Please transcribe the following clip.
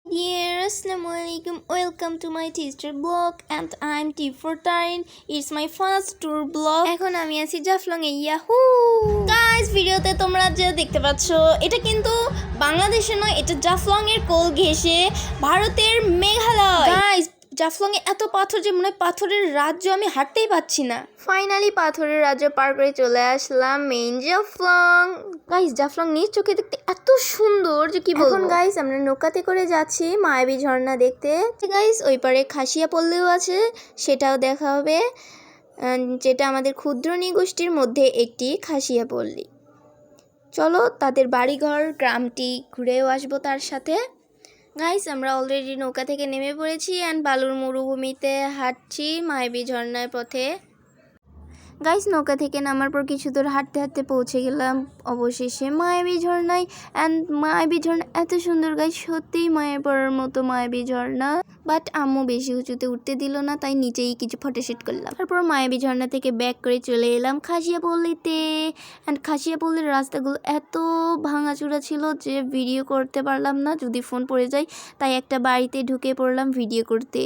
Dear Assalamualaikum, welcome to my teacher blog and I'm T for Tarin. It's my first tour blog. এখন আমি আছি জাফলং এ। Yahoo guys, ভিডিওতে তোমরা যে দেখতে পাচ্ছ এটা কিন্তু বাংলাদেশে নয়, এটা জাফলং এর কোল ঘেঁষে ভারতের মেঘালয়। গাইস, জাফলং এ এত পাথর যে মনে হয় পাথরের রাজ্য, আমি হাঁটতেই পাচ্ছি না। ফাইনালি পাথরের রাজ্য পার করে চলে আসলাম মেইন জাফলং। গাইস, জাফলং নিজ চোখে দেখতে এত সুন্দর যে কি বলবো। এখন গাইস আমরা নৌকাতে করে যাচ্ছি মায়াবী ঝর্ণা দেখতে। গাইস ওই পারে খাসিয়া পল্লীও আছে, সেটাও দেখা হবে, যেটা আমাদের ক্ষুদ্র নৃগোষ্ঠীর মধ্যে একটি খাসিয়া পল্লী। চলো তাদের বাড়িঘর গ্রামটি ঘুরেও আসবো তার সাথে। গাইস আমরা অলরেডি নৌকা থেকে নেমে পড়েছি অ্যান্ড বালুর মরুভূমিতে হাঁটছি মায়াবী ঝর্ণার পথে। গাইস নৌকা থেকে নামার পর কিছু দূর হাঁটতে হাঁটতে পৌঁছে গেলাম অবশেষে মায়াবী ঝর্ণায়। অ্যান্ড মায়াবী ঝর্ণা এত সুন্দর গাইস, সত্যিই মায়া পড়ার মতো মায়াবী ঝর্ণা। বাট আম্মু বেশি উঁচুতে উঠতে দিল না, তাই নিচেই কিছু ফটোশুট করলাম। তারপর মায়াবী ঝর্ণা থেকে ব্যাক করে চলে এলাম খাসিয়া পল্লীতে। অ্যান্ড খাসিয়া পল্লীর রাস্তাগুলো এত ভাঙাচুরা ছিল যে ভিডিও করতে পারলাম না, যদি ফোন পড়ে যায়, তাই একটা বাড়িতে ঢুকে পড়লাম ভিডিও করতে।